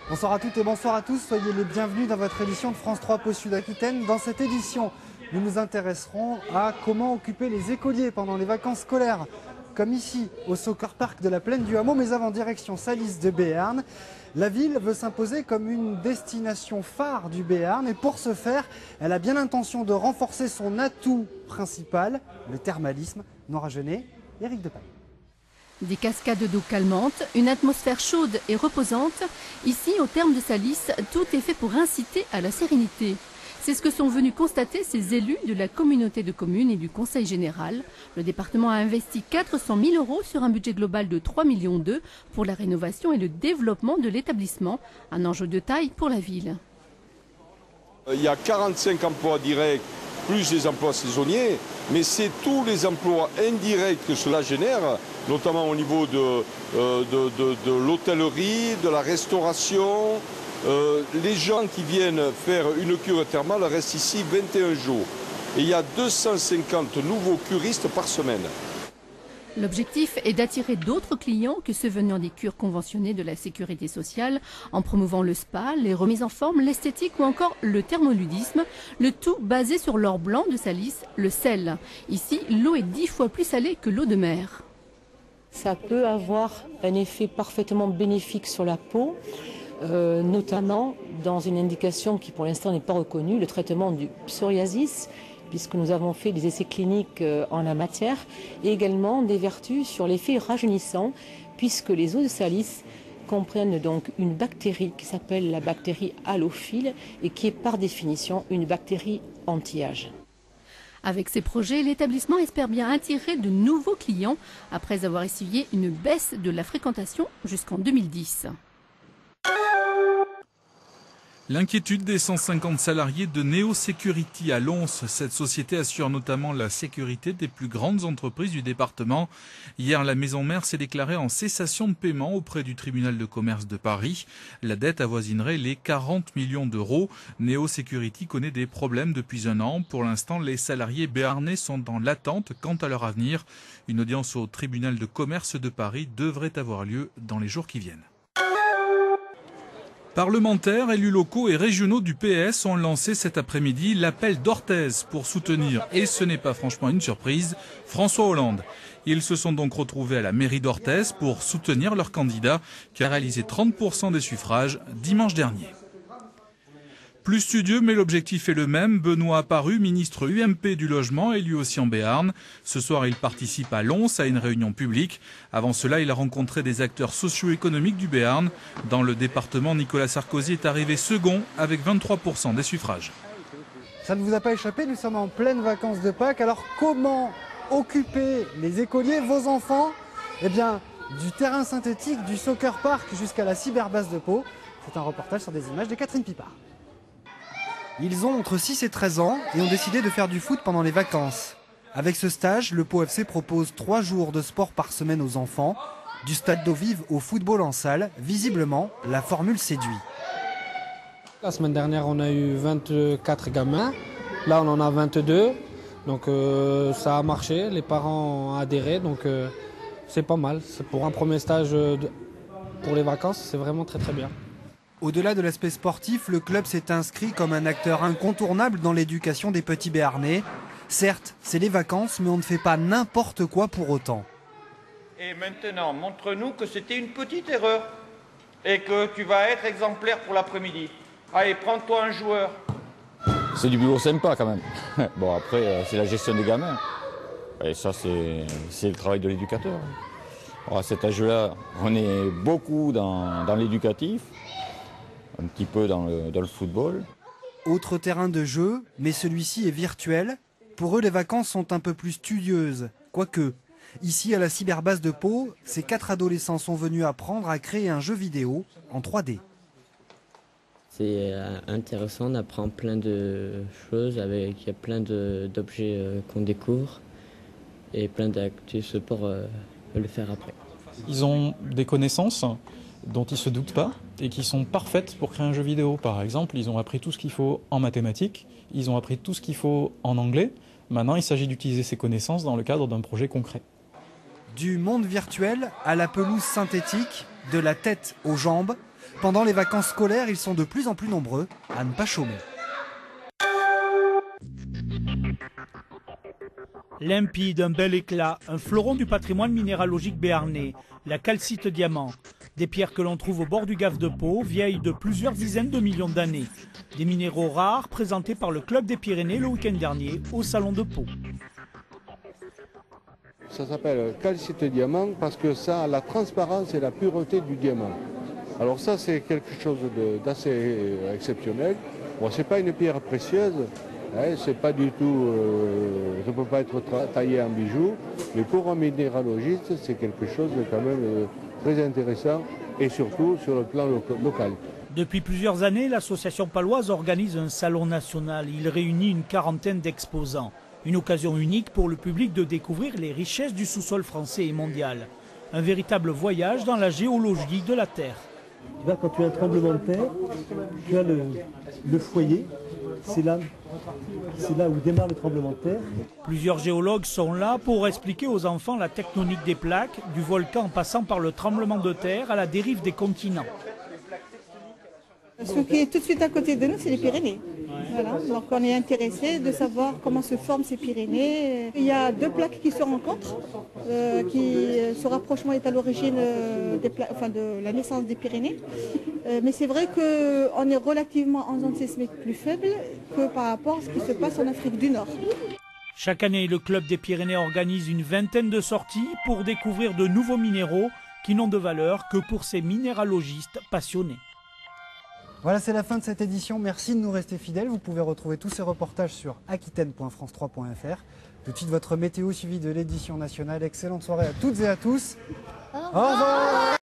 Bonsoir à toutes et bonsoir à tous, soyez les bienvenus dans votre édition de France 3 Pau Sud-Aquitaine. Dans cette édition, nous nous intéresserons à comment occuper les écoliers pendant les vacances scolaires, comme ici au Soccer Park de la Plaine du Hameau, mais avant direction Salis de Béarn. La ville veut s'imposer comme une destination phare du Béarn et pour ce faire, elle a bien l'intention de renforcer son atout principal, le thermalisme. Nora Genet, Éric Depaille. Des cascades d'eau calmante, une atmosphère chaude et reposante. Ici, au terme de Salis, tout est fait pour inciter à la sérénité. C'est ce que sont venus constater ces élus de la communauté de communes et du Conseil général. Le département a investi 400 000 € sur un budget global de 3,2 millions pour la rénovation et le développement de l'établissement. Un enjeu de taille pour la ville. Il y a 45 emplois directs, plus des emplois saisonniers, mais c'est tous les emplois indirects que cela génère, notamment au niveau de l'hôtellerie, de la restauration. Les gens qui viennent faire une cure thermale restent ici 21 jours. Et il y a 250 nouveaux curistes par semaine. L'objectif est d'attirer d'autres clients que ceux venant des cures conventionnées de la sécurité sociale en promouvant le spa, les remises en forme, l'esthétique ou encore le thermoludisme, le tout basé sur l'or blanc de Salis, le sel. Ici, l'eau est 10 fois plus salée que l'eau de mer. Ça peut avoir un effet parfaitement bénéfique sur la peau, notamment dans une indication qui pour l'instant n'est pas reconnue, le traitement du psoriasis, puisque nous avons fait des essais cliniques en la matière, et également des vertus sur l'effet rajeunissant, puisque les eaux de Salis comprennent donc une bactérie qui s'appelle la bactérie halophile et qui est par définition une bactérie anti-âge. Avec ces projets, l'établissement espère bien attirer de nouveaux clients après avoir essuyé une baisse de la fréquentation jusqu'en 2010. L'inquiétude des 150 salariés de Neo Security à Lons. Cette société assure notamment la sécurité des plus grandes entreprises du département. Hier, la maison mère s'est déclarée en cessation de paiement auprès du tribunal de commerce de Paris. La dette avoisinerait les 40 millions d'euros. Neo Security connaît des problèmes depuis un an. Pour l'instant, les salariés béarnais sont dans l'attente quant à leur avenir. Une audience au tribunal de commerce de Paris devrait avoir lieu dans les jours qui viennent. Parlementaires, élus locaux et régionaux du PS ont lancé cet après-midi l'appel d'Orthez pour soutenir, et ce n'est pas franchement une surprise, François Hollande. Ils se sont donc retrouvés à la mairie d'Orthez pour soutenir leur candidat qui a réalisé 30% des suffrages dimanche dernier. Plus studieux, mais l'objectif est le même. Benoît Apparu, ministre UMP du logement, est lui aussi en Béarn. Ce soir, il participe à Lons à une réunion publique. Avant cela, il a rencontré des acteurs socio-économiques du Béarn. Dans le département, Nicolas Sarkozy est arrivé second avec 23% des suffrages. Ça ne vous a pas échappé, nous sommes en pleine vacances de Pâques. Alors comment occuper les écoliers, vos enfants? Eh bien, du terrain synthétique, du Soccer Park jusqu'à la cyberbase de Pau. C'est un reportage sur des images de Catherine Pipard. Ils ont entre 6 et 13 ans et ont décidé de faire du foot pendant les vacances. Avec ce stage, le Pau FC propose 3 jours de sport par semaine aux enfants. Du stade d'eau vive au football en salle, visiblement, la formule séduit. La semaine dernière, on a eu 24 gamins. Là, on en a 22. Donc ça a marché, les parents ont adhéré. Donc c'est pas mal. Pour un premier stage pour les vacances, c'est vraiment très très bien. Au-delà de l'aspect sportif, le club s'est inscrit comme un acteur incontournable dans l'éducation des petits Béarnais. Certes, c'est les vacances, mais on ne fait pas n'importe quoi pour autant. Et maintenant, montre-nous que c'était une petite erreur et que tu vas être exemplaire pour l'après-midi. Allez, prends-toi un joueur. C'est du boulot sympa quand même. Bon, après, c'est la gestion des gamins. Et ça, c'est le travail de l'éducateur. À cet âge-là, on est beaucoup dans l'éducatif. Un petit peu dans le football. Autre terrain de jeu, mais celui-ci est virtuel. Pour eux, les vacances sont un peu plus studieuses. Quoique, ici à la cyberbase de Pau, ces 4 adolescents sont venus apprendre à créer un jeu vidéo en 3D. C'est intéressant, on apprend plein de choses, il y a plein d'objets qu'on découvre et plein d'actus pour le faire après. Ils ont des connaissances dont ils ne se doutent pas et qui sont parfaites pour créer un jeu vidéo. Par exemple, ils ont appris tout ce qu'il faut en mathématiques, ils ont appris tout ce qu'il faut en anglais. Maintenant, il s'agit d'utiliser ces connaissances dans le cadre d'un projet concret. Du monde virtuel à la pelouse synthétique, de la tête aux jambes, Pendant les vacances scolaires, ils sont de plus en plus nombreux à ne pas chômer. Limpide, un bel éclat, un fleuron du patrimoine minéralogique béarnais, la calcite diamant. Des pierres que l'on trouve au bord du Gave de Pau, vieilles de plusieurs dizaines de millions d'années. Des minéraux rares présentés par le Club des Pyrénées le week-end dernier au Salon de Pau. Ça s'appelle calcite diamant parce que ça a la transparence et la pureté du diamant. Alors ça c'est quelque chose d'assez exceptionnel. Bon, c'est pas une pierre précieuse. C'est pas du tout, ça ne peut pas être taillé en bijoux, mais pour un minéralogiste, c'est quelque chose de quand même très intéressant et surtout sur le plan local. Depuis plusieurs années, l'association paloise organise un salon national. Il réunit une quarantaine d'exposants. Une occasion unique pour le public de découvrir les richesses du sous-sol français et mondial. Un véritable voyage dans la géologie de la Terre. Quand tu as un tremblement de terre, tu as le foyer. C'est là où démarre le tremblement de terre. Plusieurs géologues sont là pour expliquer aux enfants la tectonique des plaques, du volcan en passant par le tremblement de terre à la dérive des continents. Ce qui est tout de suite à côté de nous, c'est les Pyrénées. Voilà. Donc on est intéressé de savoir comment se forment ces Pyrénées. Il y a deux plaques qui se rencontrent, ce rapprochement est à l'origine de la naissance des Pyrénées. Mais c'est vrai qu'on est relativement en zone sismique plus faible que par rapport à ce qui se passe en Afrique du Nord. Chaque année, le Club des Pyrénées organise une vingtaine de sorties pour découvrir de nouveaux minéraux qui n'ont de valeur que pour ces minéralogistes passionnés. Voilà, c'est la fin de cette édition. Merci de nous rester fidèles. Vous pouvez retrouver tous ces reportages sur aquitaine.france3.fr. Tout de suite, votre météo suivi de l'édition nationale. Excellente soirée à toutes et à tous. Au revoir.